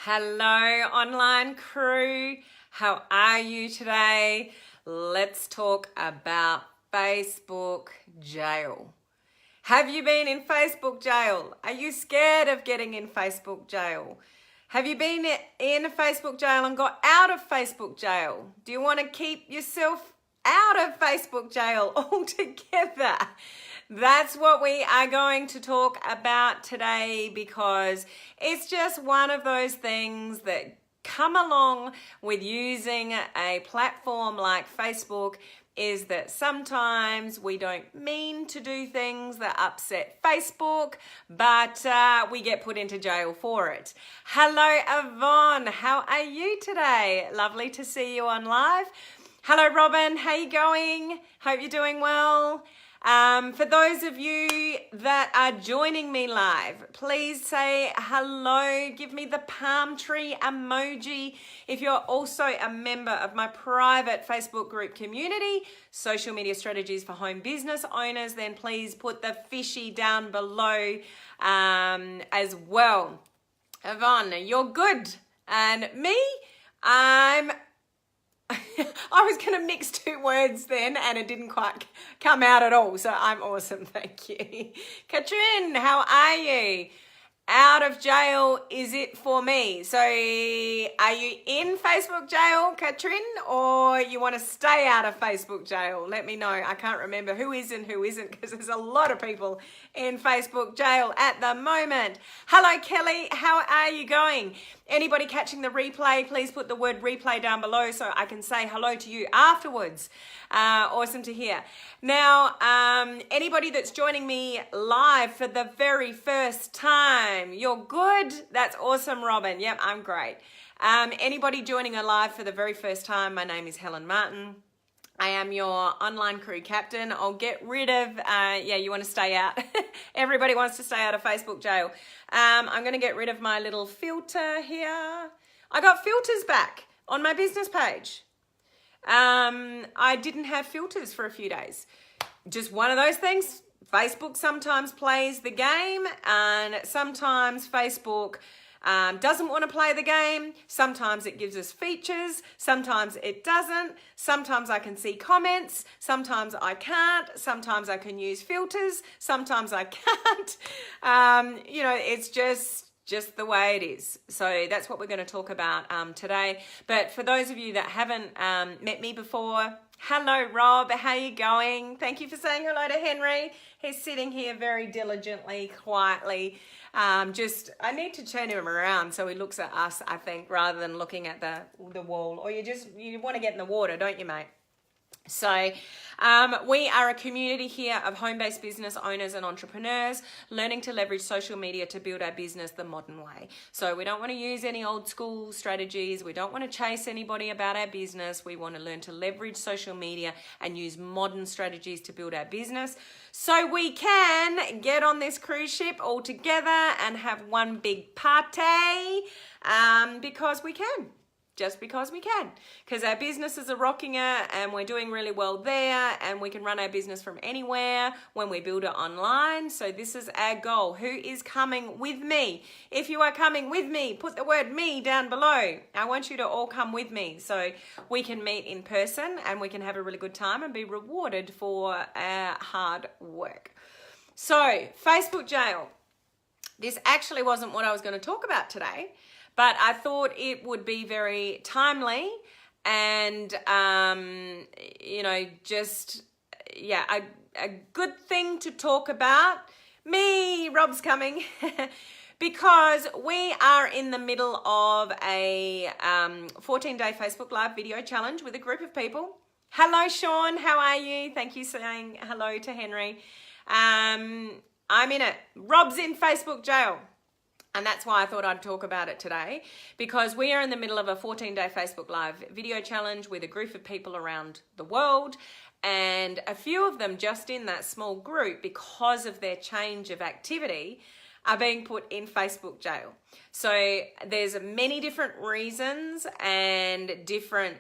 Hello, online crew. How are you today? Let's talk about Facebook jail. Have you been in Facebook jail? Are you scared of getting in Facebook jail? Have you been in Facebook jail and got out of Facebook jail? Do you want to keep yourself out of Facebook jail altogether? That's what we are going to talk about today, because it's just one of those things that come along with using a platform like Facebook, is that sometimes we don't mean to do things that upset Facebook, but we get put into jail for it. Hello, Yvonne. How are you today? Lovely to see you on live. Hello, Robin. How you going? Hope you're doing well. For those of you that are joining me live, please say hello. Give me the palm tree emoji. If you're also a member of my private Facebook group community, Social Media Strategies for Home Business Owners, then please put the fishy down below as well. Yvonne, you're good. And me, I was going to mix two words then and it didn't quite come out at all. So I'm awesome. Thank you. Katrin, how are you? Out of jail, is it for me? So are you in Facebook jail, Katrin, or you want to stay out of Facebook jail? Let me know. I can't remember who is and who isn't, because there's a lot of people in Facebook jail at the moment. Hello, Kelly. How are you going? Anybody catching the replay, please put the word replay down below so I can say hello to you afterwards. Awesome to hear. Now, anybody that's joining me live for the very first time, you're good. That's awesome, Robin. Yep, I'm great. Anybody joining a live for the very first time, my name is Helen Martin. I am your online crew captain. I'll get rid of, you want to stay out. Everybody wants to stay out of Facebook jail. I'm going to get rid of my little filter here. I got filters back on my business page. I didn't have filters for a few days. Just one of those things. Facebook sometimes plays the game, and sometimes Facebook doesn't want to play the game. Sometimes it gives us features. Sometimes it doesn't. Sometimes I can see comments. Sometimes I can't. Sometimes I can use filters. Sometimes I can't. It's just the way it is. So that's what we're going to talk about today. But for those of you that haven't met me before, hello, Rob. How you going? Thank you for saying hello to Henry. He's sitting here very diligently, quietly. I need to turn him around so he looks at us, I think, rather than looking at the wall. Or you want to get in the water, don't you, mate? So we are a community here of home-based business owners and entrepreneurs learning to leverage social media to build our business the modern way. So we don't want to use any old school strategies. We don't want to chase anybody about our business. We want to learn to leverage social media and use modern strategies to build our business, so we can get on this cruise ship all together and have one big party, because we can. Just because we can, because our businesses are rocking it and we're doing really well there, and we can run our business from anywhere when we build it online. So this is our goal. Who is coming with me? If you are coming with me, put the word me down below. I want you to all come with me so we can meet in person and we can have a really good time and be rewarded for our hard work. So Facebook jail. This actually wasn't what I was going to talk about today, but I thought it would be very timely and, a good thing to talk about. Me, Rob's coming, because we are in the middle of a 14-day Facebook Live video challenge with a group of people. Hello, Sean. How are you? Thank you for saying hello to Henry. I'm in it. Rob's in Facebook jail. And that's why I thought I'd talk about it today, because we are in the middle of a 14-day Facebook Live video challenge with a group of people around the world, and a few of them just in that small group, because of their change of activity, are being put in Facebook jail. So there's many different reasons and different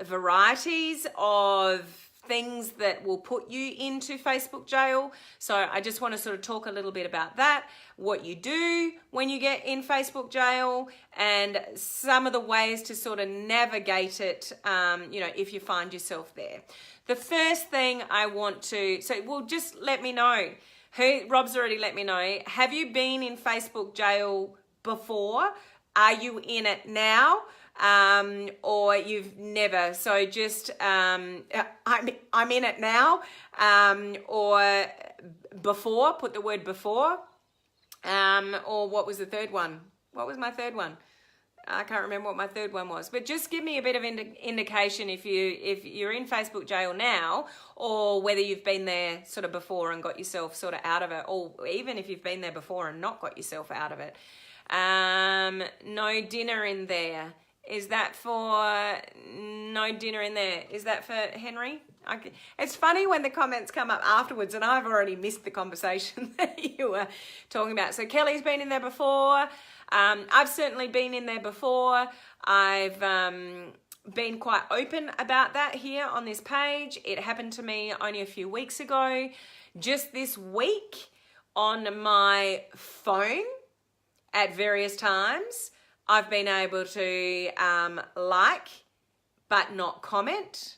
varieties of things that will put you into Facebook jail. So I just want to sort of talk a little bit about that, what you do when you get in Facebook jail, and some of the ways to sort of navigate it, if you find yourself there. The first thing I want to, just let me know. Rob's already let me know. Have you been in Facebook jail before? Are you in it now? Or you've never? So just, I'm in it now, or before, put the word before, or what was the third one? What was my third one? I can't remember what my third one was, but just give me a bit of indication if you're in Facebook jail now, or whether you've been there sort of before and got yourself sort of out of it, or even if you've been there before and not got yourself out of it. No dinner in there. Is that for no dinner in there? Is that for Henry? It's funny when the comments come up afterwards and I've already missed the conversation that you were talking about. So Kelly's been in there before. I've certainly been in there before. I've been quite open about that here on this page. It happened to me only a few weeks ago. Just this week on my phone at various times, I've been able to like but not comment,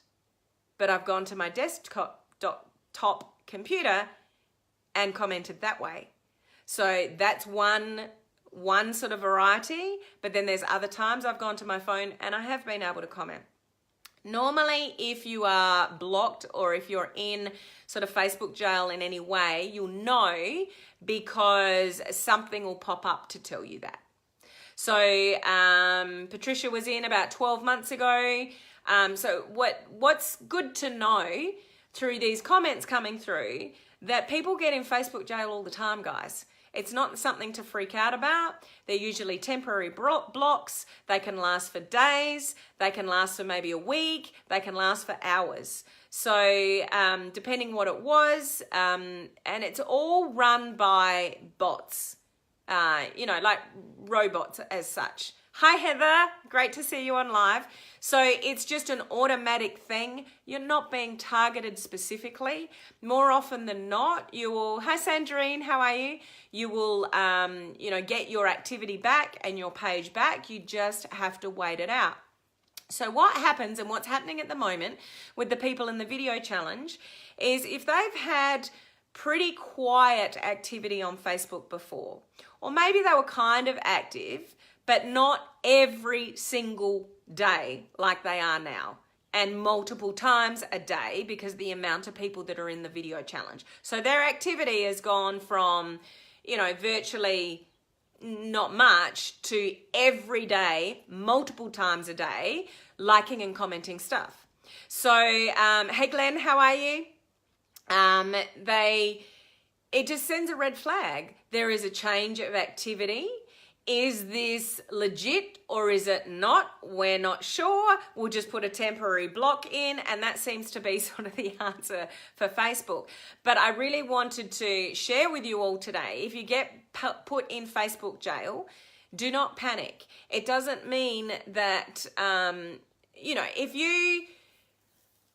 but I've gone to my desktop top computer and commented that way. So that's one sort of variety, but then there's other times I've gone to my phone and I have been able to comment. Normally, if you are blocked or if you're in sort of Facebook jail in any way, you'll know because something will pop up to tell you that. So Patricia was in about 12 months ago. So what's good to know through these comments coming through, that people get in Facebook jail all the time, guys. It's not something to freak out about. They're usually temporary blocks. They can last for days. They can last for maybe a week. They can last for hours. So depending what it was, and it's all run by bots, like robots as such. Hi, Heather. Great to see you on live. So it's just an automatic thing. You're not being targeted specifically. More often than not, you will, hi, Sandrine, how are you? You will, get your activity back and your page back. You just have to wait it out. So what happens and what's happening at the moment with the people in the video challenge is if they've had pretty quiet activity on Facebook before, or maybe they were kind of active, but not every single day like they are now, and multiple times a day because the amount of people that are in the video challenge. So their activity has gone from, virtually not much to every day, multiple times a day, liking and commenting stuff. So, hey Glenn, how are you? It just sends a red flag. There is a change of activity. Is this legit or is it not? We're not sure. We'll just put a temporary block in, and that seems to be sort of the answer for Facebook. But I really wanted to share with you all today, if you get put in Facebook jail, do not panic. It doesn't mean that, if you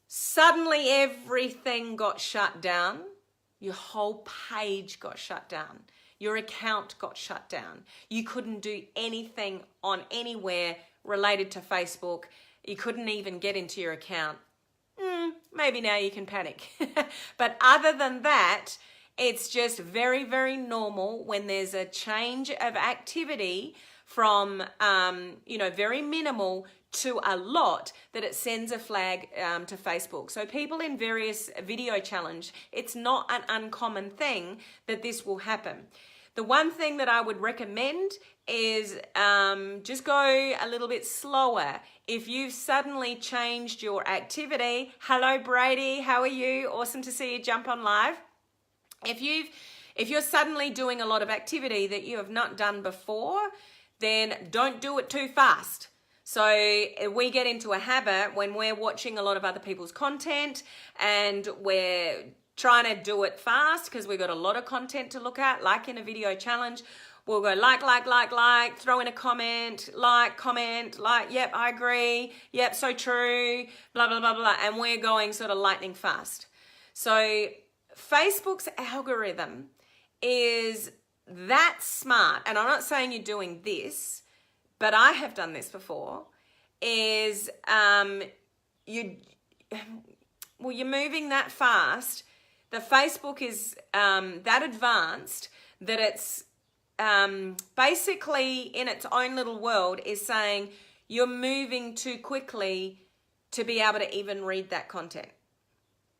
suddenly everything got shut down, your whole page got shut down. Your account got shut down. You couldn't do anything on anywhere related to Facebook. You couldn't even get into your account. Maybe now you can panic. But other than that, it's just very, very normal when there's a change of activity from, very minimal to a lot, that it sends a flag to Facebook. So people in various video challenge, it's not an uncommon thing that this will happen. The one thing that I would recommend is just go a little bit slower. If you've suddenly changed your activity, hello Brady, how are you? Awesome to see you jump on live. If you're suddenly doing a lot of activity that you have not done before, then don't do it too fast. So we get into a habit when we're watching a lot of other people's content and we're trying to do it fast because we've got a lot of content to look at, like in a video challenge. we'll go like, throw in a comment, like, yep, I agree, yep, so true, blah, blah, blah, blah, and we're going sort of lightning fast. So Facebook's algorithm is that smart, and I'm not saying you're doing this, but I have done this before, is you're moving that fast. The Facebook is that advanced that it's basically in its own little world is saying you're moving too quickly to be able to even read that content.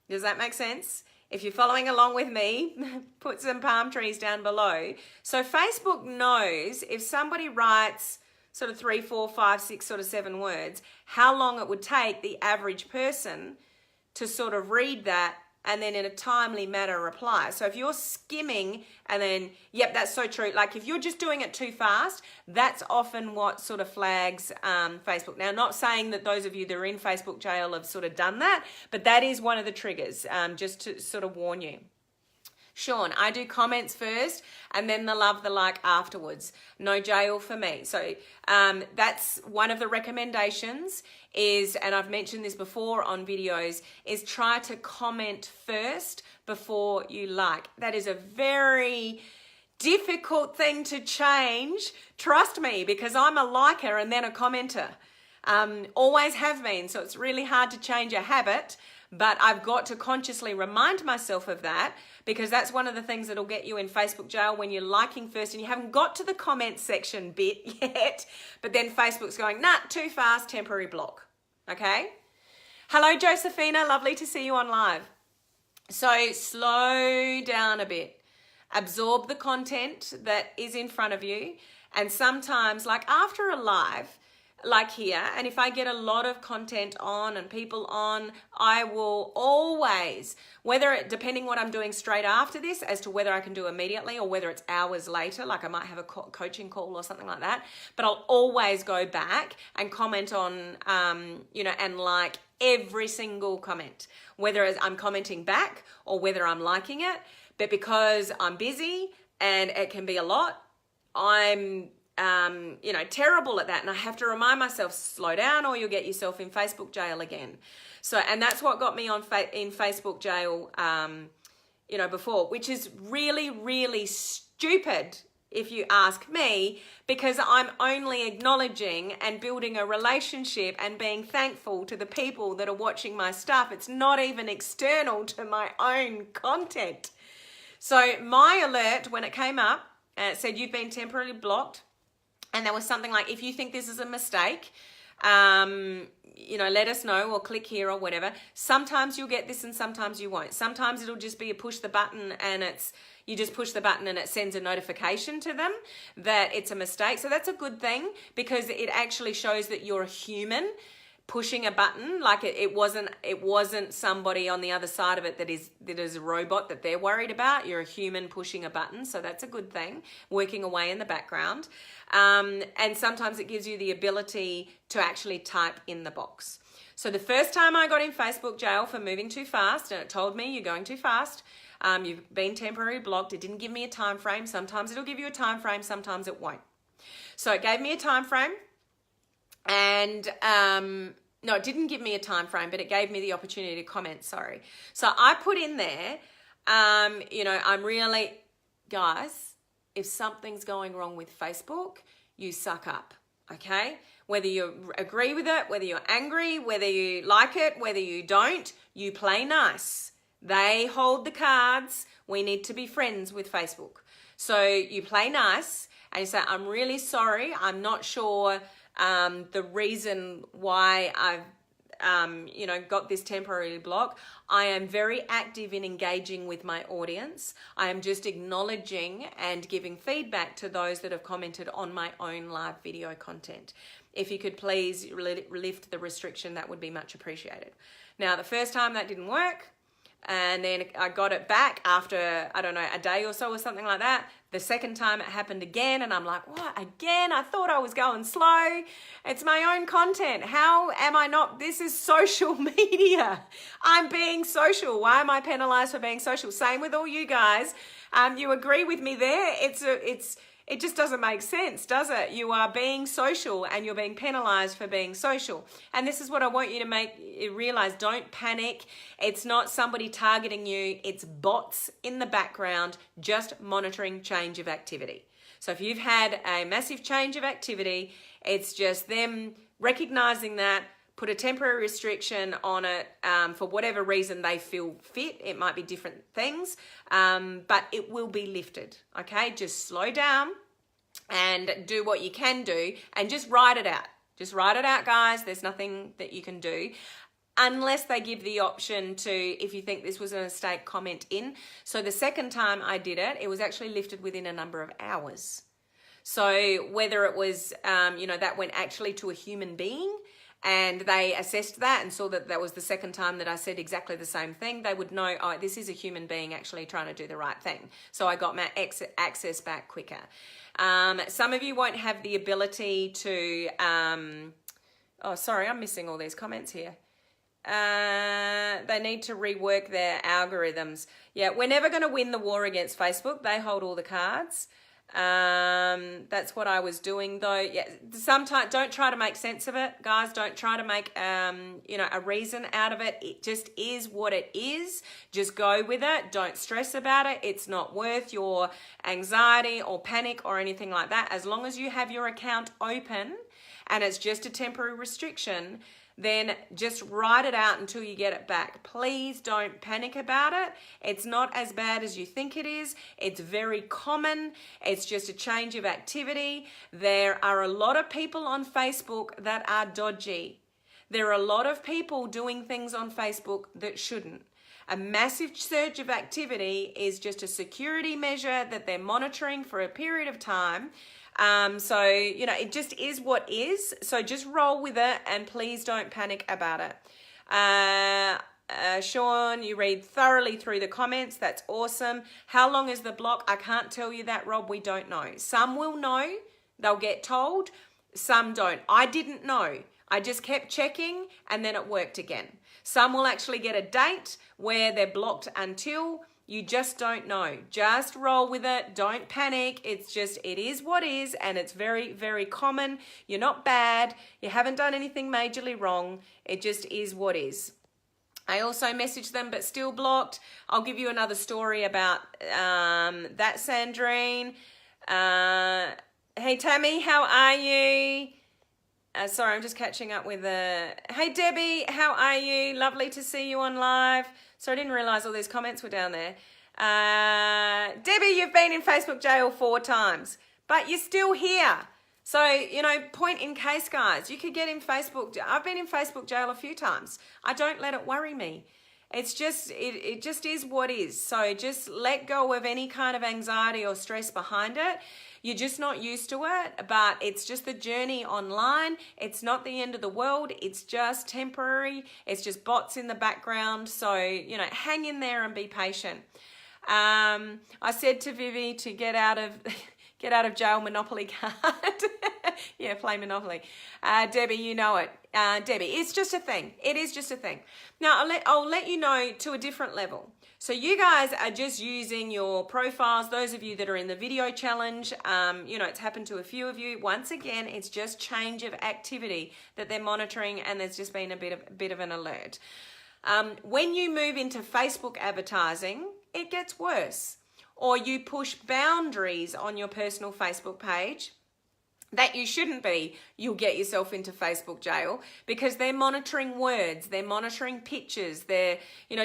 Does that make sense? If you're following along with me, put some palm trees down below. So Facebook knows if somebody writes sort of 3, 4, 5, 6, sort of 7 words, how long it would take the average person to sort of read that and then in a timely manner reply. So if you're skimming and then, yep, that's so true. Like if you're just doing it too fast, that's often what sort of flags Facebook. Now, not saying that those of you that are in Facebook jail have sort of done that, but that is one of the triggers, just to sort of warn you. Sean, I do comments first and then the love, the like afterwards. No jail for me. So that's one of the recommendations is, and I've mentioned this before on videos, is try to comment first before you like. That is a very difficult thing to change. Trust me, because I'm a liker and then a commenter. Always have been. So it's really hard to change a habit. But I've got to consciously remind myself of that because that's one of the things that'll get you in Facebook jail when you're liking first and you haven't got to the comment section bit yet. But then Facebook's going, nah, too fast, temporary block. Okay? Hello, Josephina. Lovely to see you on live. So slow down a bit. Absorb the content that is in front of you. And sometimes, like after a live, like here, and if I get a lot of content on and people on, I will always, depending what I'm doing straight after this as to whether I can do immediately or whether it's hours later, like I might have a coaching call or something like that, but I'll always go back and comment on, and like every single comment, whether I'm commenting back or whether I'm liking it. But because I'm busy and it can be a lot, I'm terrible at that. And I have to remind myself, slow down or you'll get yourself in Facebook jail again. So, and that's what got me in Facebook jail, before, which is really, really stupid if you ask me, because I'm only acknowledging and building a relationship and being thankful to the people that are watching my stuff. It's not even external to my own content. So my alert, when it came up, it said you've been temporarily blocked. And there was something like, if you think this is a mistake, let us know or click here or whatever. Sometimes you'll get this and sometimes you won't. Sometimes it'll just be a push the button and you just push the button and it sends a notification to them that it's a mistake. So that's a good thing because it actually shows that you're a human pushing a button. Like it wasn't somebody on the other side of it that is a robot that they're worried about. You're a human pushing a button. So that's a good thing, working away in the background. And sometimes it gives you the ability to actually type in the box. So the first time I got in Facebook jail for moving too fast, and it told me you're going too fast, you've been temporarily blocked. It didn't give me a time frame. Sometimes it'll give you a time frame, sometimes it won't. So it gave me a time frame. And no, it didn't give me a time frame, but it gave me the opportunity to comment, sorry. So I put in there, I'm really, guys, if something's going wrong with Facebook, you suck up, okay? Whether you agree with it, whether you're angry, whether you like it, whether you don't, you play nice. They hold the cards. We need to be friends with Facebook. So you play nice and you say, I'm really sorry. I'm not sure the reason why I've got this temporary block. I am very active in engaging with my audience. I am just acknowledging and giving feedback to those that have commented on my own live video content. If you could please lift the restriction, that would be much appreciated. Now, the first time that didn't work, and then I got it back after, I don't know, a day or so or something like that. The second time it happened again and I'm like, what, again? I thought I was going slow. It's my own content. How am I not? This is social media. I'm being social. Why am I penalized for being social? Same with all you guys. You agree with me there? It just doesn't make sense, does it? You are being social and you're being penalized for being social. And this is what I want you to realize. Don't panic. It's not somebody targeting you. It's bots in the background just monitoring change of activity. So if you've had a massive change of activity, it's just them recognizing that, put a temporary restriction on it for whatever reason they feel fit. It might be different things, but it will be lifted, okay? Just slow down and do what you can do and just write it out. Just write it out, guys. There's nothing that you can do unless they give the option to, if you think this was a mistake, comment in. So the second time I did it, it was actually lifted within a number of hours. So whether it was, that went actually to a human being, and they assessed that and saw that that was the second time that I said exactly the same thing, they would know, oh, this is a human being actually trying to do the right thing. So I got my access back quicker. Some of you won't have the ability to, oh, sorry, I'm missing all these comments here. They need to rework their algorithms. Yeah, we're never going to win the war against Facebook. They hold all the cards. That's what I was doing though. Yeah, sometimes don't try to make sense of it, guys. Don't try to make a reason out of it. It just is what it is. Just go with it. Don't stress about it. It's not worth your anxiety or panic or anything like that. As long as you have your account open and it's just a temporary restriction, then just write it out until you get it back. Please don't panic about it. It's not as bad as you think it is. It's very common. It's just a change of activity. There are a lot of people on Facebook that are dodgy. There are a lot of people doing things on Facebook that shouldn't. A massive surge of activity is just a security measure that they're monitoring for a period of time. It just is what is. So just roll with it and please don't panic about it. Sean, you read thoroughly through the comments. That's awesome. How long is the block? I can't tell you that, Rob. We don't know. Some will know. They'll get told. Some don't. I didn't know. I just kept checking and then it worked again. Some will actually get a date where they're blocked until. You just don't know. Just roll with it. Don't panic. It is what is, and it's very, very common. You're not bad. You haven't done anything majorly wrong. It just is what is. I also messaged them, but still blocked. I'll give you another story about that, Sandrine. Hey, Tammy, how are you? Sorry, I'm just catching up with Hey, Debbie, how are you? Lovely to see you on live. So I didn't realize all these comments were down there. Debbie, you've been in Facebook jail 4 times, but you're still here. So, point in case, guys, you could get in Facebook. I've been in Facebook jail a few times. I don't let it worry me. It's just, it just is what is. So just let go of any kind of anxiety or stress behind it. You're just not used to it, but it's just the journey online. It's not the end of the world. It's just temporary. It's just bots in the background. So, hang in there and be patient. I said to Vivi to get out of jail Monopoly card. Yeah, play Monopoly. Debbie, you know it. Debbie, it's just a thing. It is just a thing. Now, I'll let you know to a different level. So you guys are just using your profiles. Those of you that are in the video challenge, it's happened to a few of you. Once again, it's just change of activity that they're monitoring, and there's just been a bit of an alert. When you move into Facebook advertising, it gets worse. Or you push boundaries on your personal Facebook page that you shouldn't be, you'll get yourself into Facebook jail because they're monitoring words, they're monitoring pictures, they're,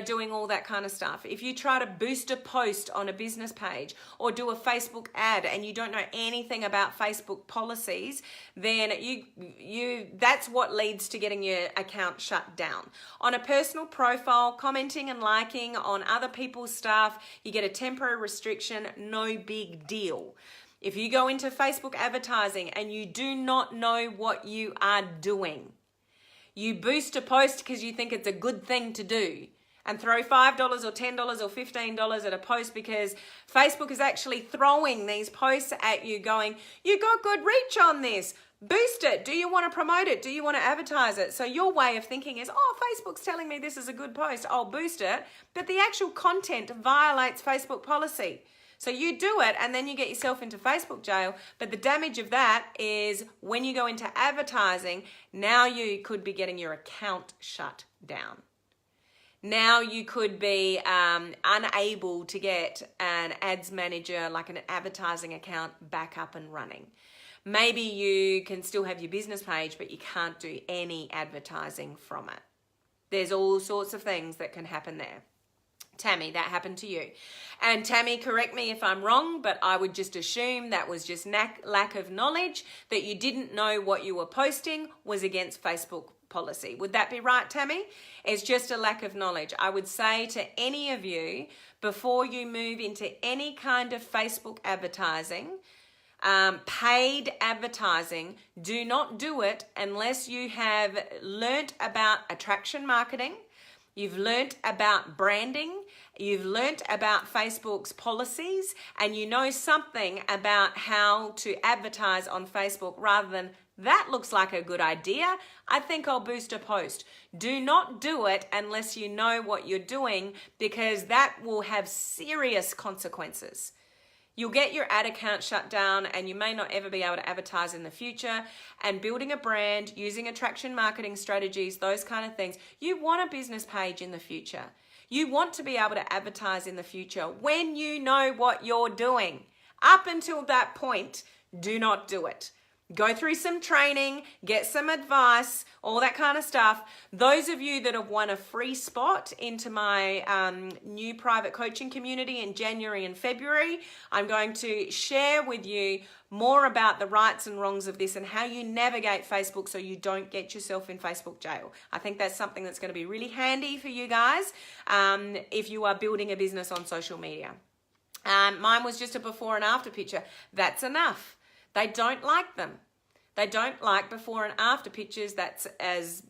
doing all that kind of stuff. If you try to boost a post on a business page or do a Facebook ad and you don't know anything about Facebook policies, then that's what leads to getting your account shut down. On a personal profile, commenting and liking on other people's stuff, you get a temporary restriction, no big deal. If you go into Facebook advertising and you do not know what you are doing, you boost a post because you think it's a good thing to do and throw $5 or $10 or $15 at a post because Facebook is actually throwing these posts at you going, you got good reach on this. Boost it. Do you want to promote it? Do you want to advertise it? So your way of thinking is, Facebook's telling me this is a good post. I'll boost it. But the actual content violates Facebook policy. So you do it and then you get yourself into Facebook jail. But the damage of that is when you go into advertising, now you could be getting your account shut down. Now you could be unable to get an ads manager, like an advertising account, back up and running. Maybe you can still have your business page, but you can't do any advertising from it. There's all sorts of things that can happen there. Tammy, that happened to you. And Tammy, correct me if I'm wrong, but I would just assume that was just lack of knowledge, that you didn't know what you were posting was against Facebook policy. Would that be right, Tammy? It's just a lack of knowledge. I would say to any of you, before you move into any kind of Facebook advertising, paid advertising, do not do it unless you have learnt about attraction marketing, you've learnt about branding, you've learnt about Facebook's policies, and you know something about how to advertise on Facebook rather than that looks like a good idea. I think I'll boost a post. Do not do it unless you know what you're doing, because that will have serious consequences. You'll get your ad account shut down and you may not ever be able to advertise in the future. And building a brand, using attraction marketing strategies, those kind of things. You want a business page in the future. You want to be able to advertise in the future when you know what you're doing. Up until that point, do not do it. Go through some training, get some advice, all that kind of stuff. Those of you that have won a free spot into my new private coaching community in January and February, I'm going to share with you more about the rights and wrongs of this and how you navigate Facebook so you don't get yourself in Facebook jail. I think that's something that's going to be really handy for you guys if you are building a business on social media. Mine was just a before and after picture. That's enough. They don't like them. They don't like before and after pictures. That's as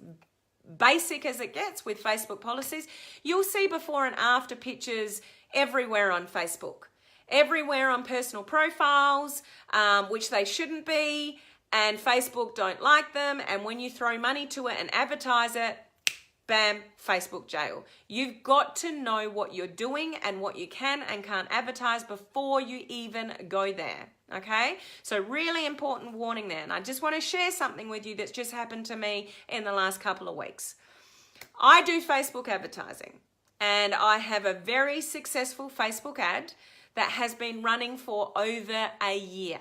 basic as it gets with Facebook policies. You'll see before and after pictures everywhere on Facebook. Everywhere on personal profiles, which they shouldn't be, and Facebook don't like them. And when you throw money to it and advertise it, bam, Facebook jail. You've got to know what you're doing and what you can and can't advertise before you even go there, okay? So really important warning there. And I just want to share something with you that's just happened to me in the last couple of weeks. I do Facebook advertising, and I have a very successful Facebook ad that has been running for over a year.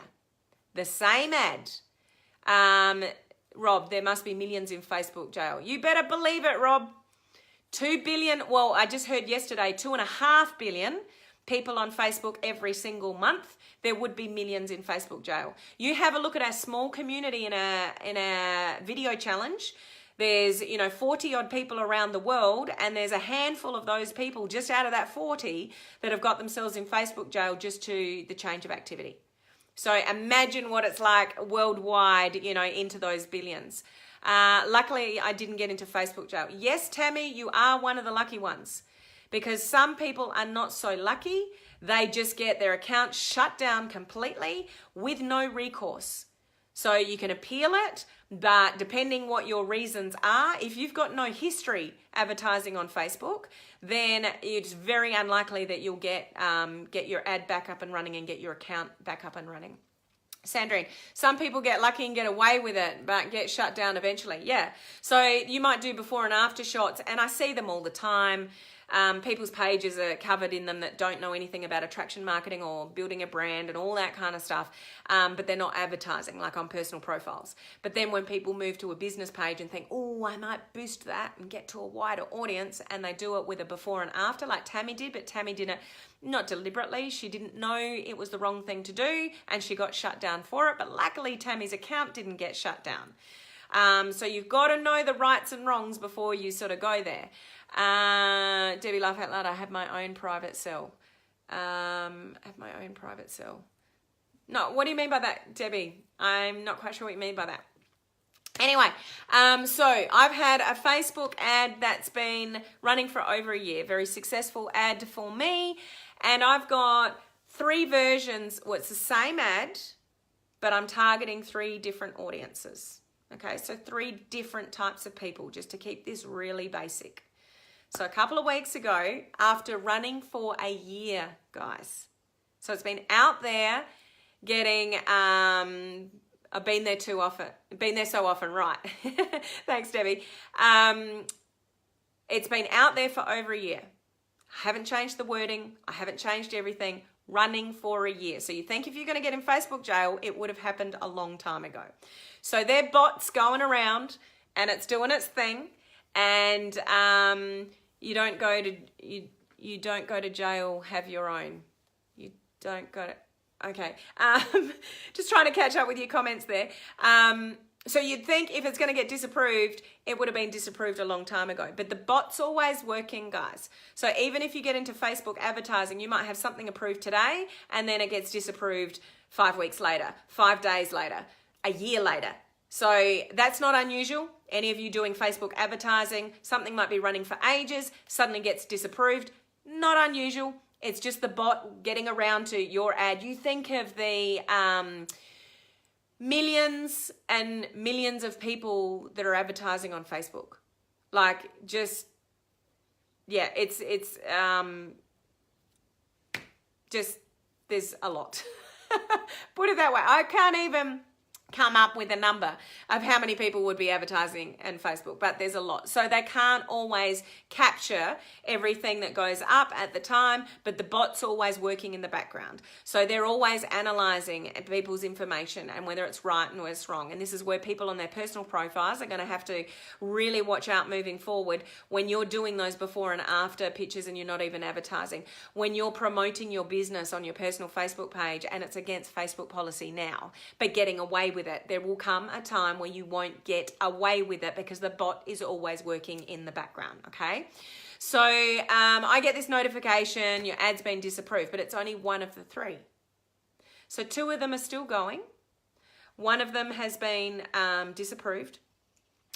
The same ad. Rob, there must be millions in Facebook jail. You better believe it, Rob. 2 billion, well, I just heard yesterday, 2.5 billion people on Facebook every single month. There would be millions in Facebook jail. You have a look at our small community in a video challenge. There's, 40 odd people around the world, and there's a handful of those people just out of that 40 that have got themselves in Facebook jail just to the change of activity. So imagine what it's like worldwide, into those billions. Luckily, I didn't get into Facebook jail. Yes, Tammy, you are one of the lucky ones, because some people are not so lucky. They just get their account shut down completely with no recourse. So you can appeal it, but depending what your reasons are, if you've got no history advertising on Facebook, then it's very unlikely that you'll get your ad back up and running and get your account back up and running. Sandrine, some people get lucky and get away with it, but get shut down eventually. Yeah. So you might do before and after shots, and I see them all the time. People's pages are covered in them that don't know anything about attraction marketing or building a brand and all that kind of stuff, but they're not advertising, like on personal profiles. But then when people move to a business page and think, oh, I might boost that and get to a wider audience, and they do it with a before and after like Tammy did, but Tammy did it not deliberately. She didn't know it was the wrong thing to do, and she got shut down for it. But luckily, Tammy's account didn't get shut down. So you've got to know the rights and wrongs before you sort of go there. Debbie, laugh out loud. I have my own private cell. No, what do you mean by that, Debbie? I'm not quite sure what you mean by that. Anyway, so I've had a Facebook ad that's been running for over a year. Very successful ad for me. And I've got 3 versions. Well, it's the same ad, but I'm targeting 3 different audiences. Okay, so 3 different types of people, just to keep this really basic. So a couple of weeks ago, after running for a year, guys, So it's been out there getting, I've been there too often, been there so often, right? Thanks, Debbie. It's been out there for over a year. I haven't changed the wording. I haven't changed everything. Running for a year. So you think if you're going to get in Facebook jail, it would have happened a long time ago. So their bot's going around and it's doing its thing, and you don't go to jail. Have your own. You don't go to. Okay. Just trying to catch up with your comments there. So you'd think if it's going to get disapproved, it would have been disapproved a long time ago. But the bot's always working, guys. So even if you get into Facebook advertising, you might have something approved today and then it gets disapproved 5 weeks later, 5 days later, a year later. So that's not unusual. Any of you doing Facebook advertising, something might be running for ages, suddenly gets disapproved. Not unusual. It's just the bot getting around to your ad. You think of the millions and millions of people that are advertising on Facebook. Like, just, yeah, it's just, there's a lot. Put it that way. I can't even come up with a number of how many people would be advertising on Facebook, but there's a lot. So they can't always capture everything that goes up at the time, but the bot's always working in the background. So they're always analyzing people's information and whether it's right and whether it's wrong. And this is where people on their personal profiles are going to have to really watch out moving forward when you're doing those before and after pictures and you're not even advertising. When you're promoting your business on your personal Facebook page and it's against Facebook policy now, but getting away with it, there will come a time where you won't get away with it because the bot is always working in the background, okay? So I get this notification, your ad's been disapproved, but it's only one of the 3. So 2 of them are still going. One of them has been disapproved.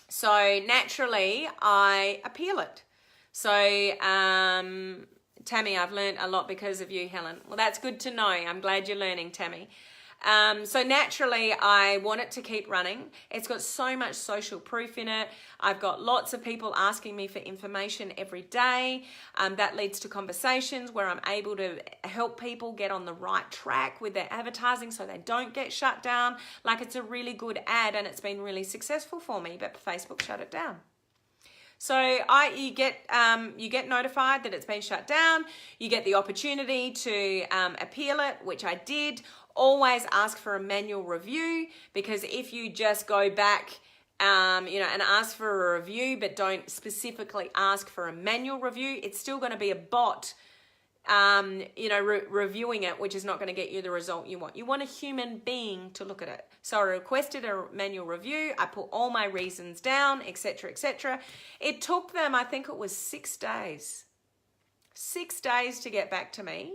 So naturally, I appeal it. So Tammy, I've learned a lot because of you, Helen. Well, that's good to know. I'm glad you're learning, Tammy. So naturally, I want it to keep running. It's got so much social proof in it. I've got lots of people asking me for information every day. That leads to conversations where I'm able to help people get on the right track with their advertising so they don't get shut down. Like, it's a really good ad and it's been really successful for me, but Facebook shut it down. So you get notified that it's been shut down. You get the opportunity to appeal it, which I did. Always ask for a manual review, because if you just go back and ask for a review but don't specifically ask for a manual review, it's still going to be a bot reviewing it, which is not going to get you the result you want. You want a human being to look at it. So I requested a manual review. I put all my reasons down, etc., etc. It took them, I think it was 6 days. 6 days to get back to me.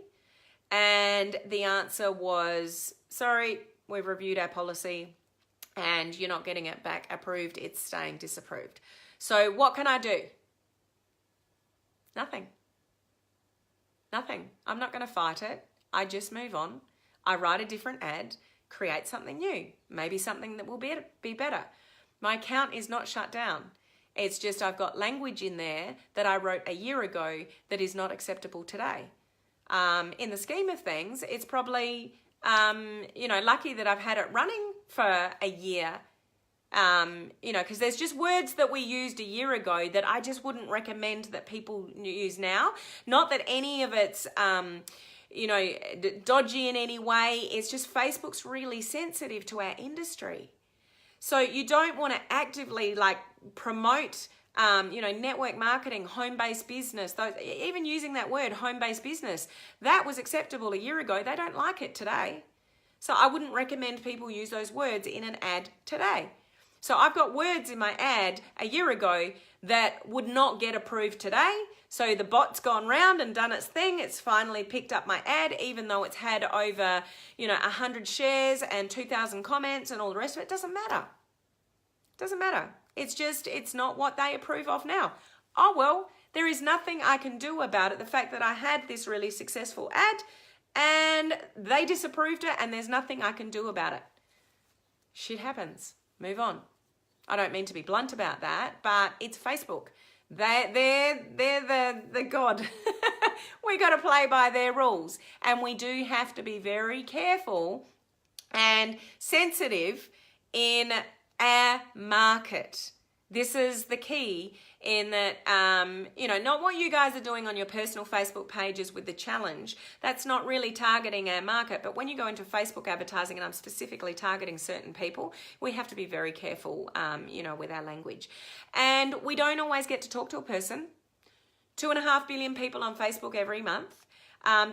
And the answer was, sorry, we've reviewed our policy and you're not getting it back approved. It's staying disapproved. So what can I do? Nothing. Nothing. I'm not going to fight it. I just move on. I write a different ad, create something new, maybe something that will be better. My account is not shut down. It's just I've got language in there that I wrote a year ago that is not acceptable today. In the scheme of things, it's probably, lucky that I've had it running for a year, because there's just words that we used a year ago that I just wouldn't recommend that people use now. Not that any of it's, dodgy in any way. It's just Facebook's really sensitive to our industry. So you don't want to actively promote network marketing, home-based business, even using that word, home-based business, that was acceptable a year ago. They don't like it today. So I wouldn't recommend people use those words in an ad today. So I've got words in my ad a year ago that would not get approved today. So the bot's gone round and done its thing. It's finally picked up my ad, even though it's had over, 100 shares and 2,000 comments and all the rest of it. It doesn't matter. Doesn't matter. It's not what they approve of now. Oh, well, there is nothing I can do about it. The fact that I had this really successful ad and they disapproved it and there's nothing I can do about it. Shit happens. Move on. I don't mean to be blunt about that, but it's Facebook. They're the God. we got to play by their rules. And we do have to be very careful and sensitive in our market. This is the key in that, not what you guys are doing on your personal Facebook pages with the challenge. That's not really targeting our market. But when you go into Facebook advertising, and I'm specifically targeting certain people, we have to be very careful, with our language. And we don't always get to talk to a person. 2.5 billion people on Facebook every month.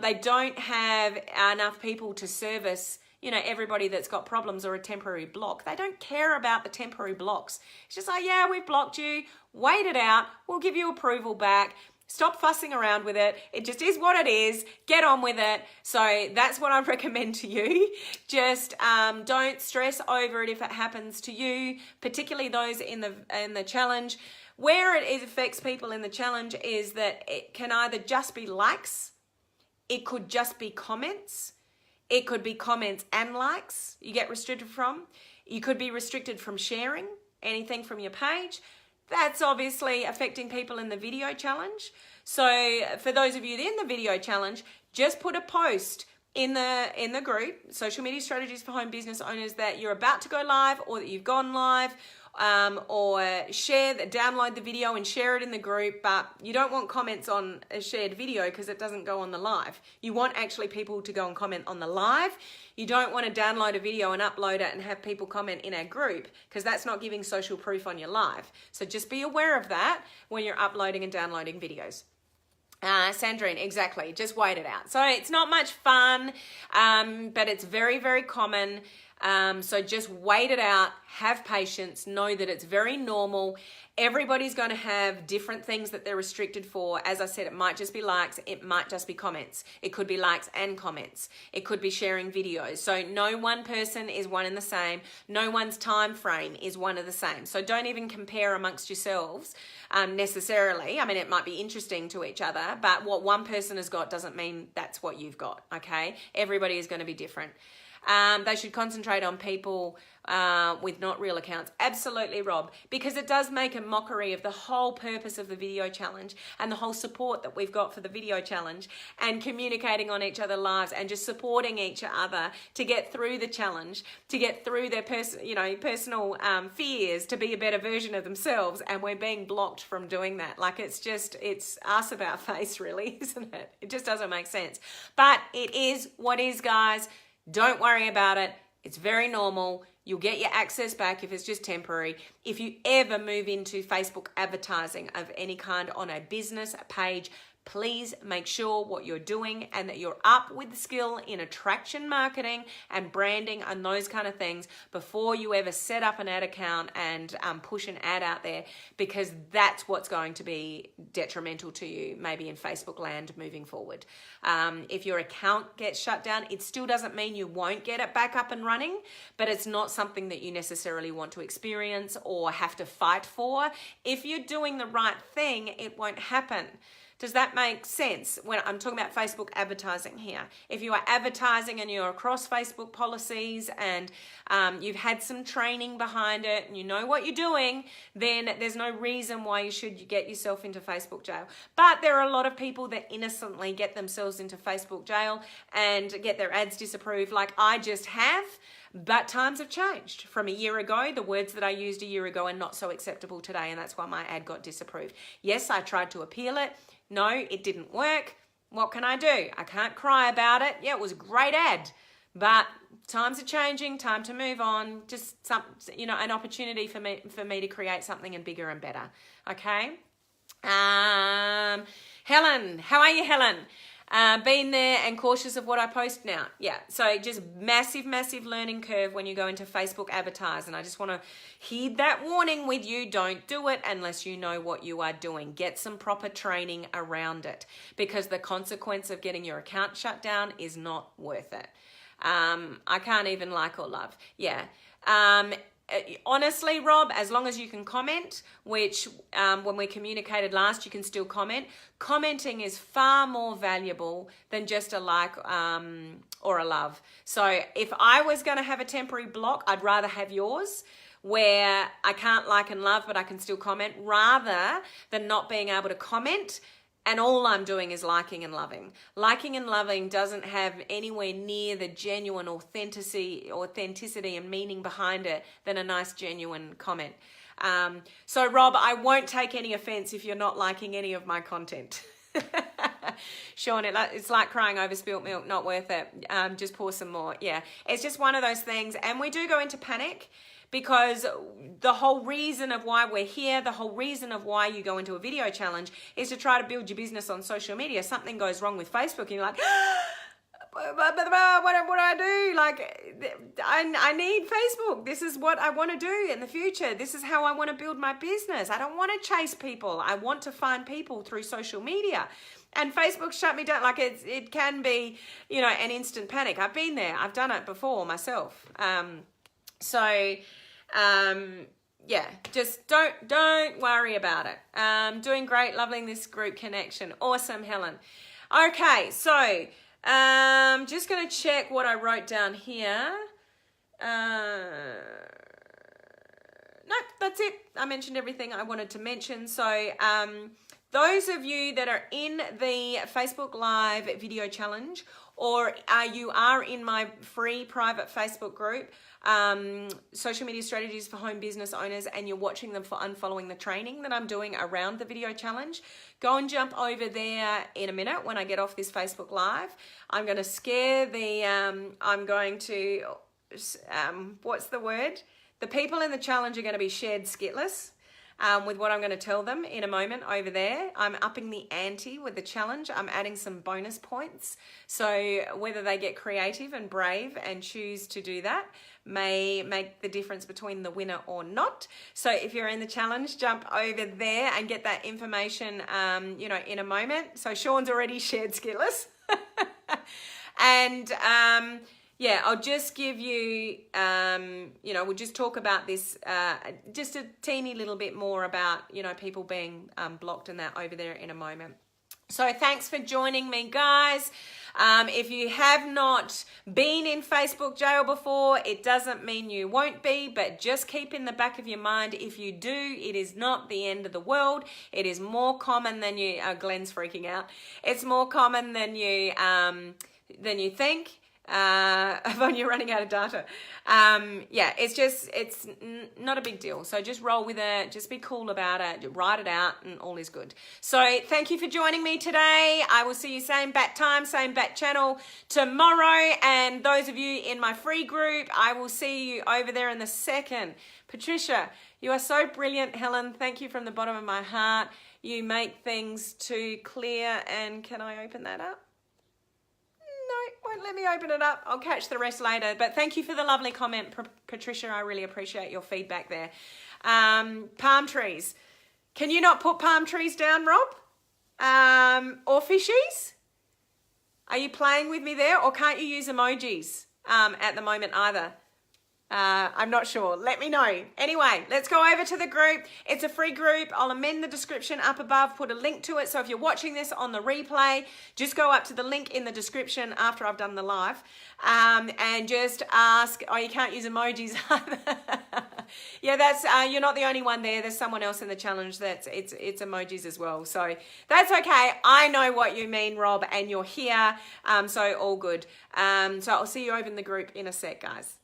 They don't have enough people to service everybody that's got problems or a temporary block. They don't care about the temporary blocks. It's just like, yeah, we've blocked you. Wait it out. We'll give you approval back. Stop fussing around with it. It just is what it is. Get on with it. So that's what I recommend to you. Just don't stress over it if it happens to you, particularly those in the challenge. Where it affects people in the challenge is that it can either just be likes. It could just be comments. It could be comments and likes you get restricted from. You could be restricted from sharing anything from your page. That's obviously affecting people in the video challenge. So for those of you in the video challenge, just put a post in the group, Social Media Strategies for Home Business Owners, that you're about to go live or that you've gone live, or download the video and share it in the group. But you don't want comments on a shared video because it doesn't go on the live. You want actually people to go and comment on the live. You don't want to download a video and upload it and have people comment in our group, because that's not giving social proof on your live. So just be aware of that when you're uploading and downloading videos. Sandrine, exactly. Just wait it out. So it's not much fun, but it's very, very common. So just wait it out, have patience, know that it's very normal. Everybody's going to have different things that they're restricted for. As I said, it might just be likes, it might just be comments. It could be likes and comments. It could be sharing videos. So no one person is one and the same. No one's time frame is one and the same. So don't even compare amongst yourselves necessarily. I mean, it might be interesting to each other, but what one person has got doesn't mean that's what you've got, okay? Everybody is going to be different. They should concentrate on people with not real accounts. Absolutely, Rob, because it does make a mockery of the whole purpose of the video challenge and the whole support that we've got for the video challenge, and communicating on each other's lives and just supporting each other to get through the challenge, to get through their personal fears, to be a better version of themselves. And we're being blocked from doing that. Like, it's us about face, really, isn't it? It just doesn't make sense. But it is what is, guys. Don't worry about it. It's very normal. You'll get your access back if it's just temporary. If you ever move into Facebook advertising of any kind on a business page, please make sure what you're doing and that you're up with the skill in attraction marketing and branding and those kind of things before you ever set up an ad account and push an ad out there, because that's what's going to be detrimental to you maybe in Facebook land moving forward. If your account gets shut down, it still doesn't mean you won't get it back up and running, but it's not something that you necessarily want to experience or have to fight for. If you're doing the right thing, it won't happen. Does that make sense? When I'm talking about Facebook advertising here, if you are advertising and you're across Facebook policies and you've had some training behind it and you know what you're doing, then there's no reason why you should get yourself into Facebook jail. But there are a lot of people that innocently get themselves into Facebook jail and get their ads disapproved, like I just have. But times have changed. From a year ago, the words that I used a year ago are not so acceptable today, and that's why my ad got disapproved. Yes, I tried to appeal it. No, it didn't work. What can I do? I can't cry about it. Yeah, it was a great ad, but times are changing, time to move on. Just an opportunity for me to create something and bigger and better. Okay. Helen, how are you, Helen? Been there and cautious of what I post now. Yeah, so just massive learning curve when you go into Facebook advertise. And I just want to heed that warning with you. Don't do it unless you know what you are doing. Get some proper training around it, because the consequence of getting your account shut down is not worth it. I can't even like or love. Yeah. Honestly, Rob, as long as you can comment, which when we communicated last, you can still comment. Commenting is far more valuable than just a like or a love. So if I was going to have a temporary block, I'd rather have yours, where I can't like and love, but I can still comment, rather than not being able to comment and all I'm doing is liking and loving. Liking and loving doesn't have anywhere near the genuine authenticity and meaning behind it than a nice genuine comment. So Rob, I won't take any offense if you're not liking any of my content. Sean, it's like crying over spilt milk, not worth it. Just pour some more. Yeah, it's just one of those things. And we do go into panic because the whole reason of why we're here, the whole reason of why you go into a video challenge is to try to build your business on social media. Something goes wrong with Facebook and you're like, what do I do? Like, I need Facebook. This is what I want to do in the future. This is how I want to build my business. I don't want to chase people. I want to find people through social media. And Facebook shut me down. Like, it can be, you know, an instant panic. I've been there. I've done it before myself. Yeah, just don't worry about it. Doing great, loving this group connection. Awesome, Helen. Okay, so just going to check what I wrote down here. Nope, that's it. I mentioned everything I wanted to mention. So those of you that are in the Facebook Live video challenge, or you are in my free private Facebook group, Social Media Strategies for Home Business Owners, and you're watching them for unfollowing the training that I'm doing around the video challenge, go and jump over there in a minute when I get off this Facebook Live. I'm going to scare what's the word? The people in the challenge are going to be shared skitless. With what I'm going to tell them in a moment over there. I'm upping the ante with the challenge. I'm adding some bonus points. So whether they get creative and brave and choose to do that may make the difference between the winner or not. So if you're in the challenge, jump over there and get that information, in a moment. So Sean's already shared skitless. And yeah, I'll just give you, we'll just talk about this, just a teeny little bit more about, people being blocked and that over there in a moment. So thanks for joining me, guys. If you have not been in Facebook jail before, it doesn't mean you won't be, but just keep in the back of your mind, if you do, it is not the end of the world. It is more common than you, Glenn's freaking out. It's more common than you think. When you're running out of data. It's not a big deal. So just roll with it. Just be cool about it. Write it out and all is good. So thank you for joining me today. I will see you same bat time, same bat channel tomorrow. And those of you in my free group, I will see you over there in a second. Patricia, you are so brilliant, Helen. Thank you from the bottom of my heart. You make things too clear. And can I open that up? No, won't let me open it up. I'll catch the rest later. But thank you for the lovely comment, Patricia. I really appreciate your feedback there. Palm trees. Can you not put palm trees down, Rob? Or fishies? Are you playing with me there? Or can't you use emojis at the moment either? I'm not sure. Let me know. Anyway, let's go over to the group. It's a free group. I'll amend the description up above, put a link to it. So if you're watching this on the replay, just go up to the link in the description after I've done the live, and just ask, oh, you can't use emojis either. Yeah, that's, you're not the only one there. There's someone else in the challenge that's, it's emojis as well. So that's okay. I know what you mean, Rob, and you're here. So all good. So I'll see you over in the group in a sec, guys.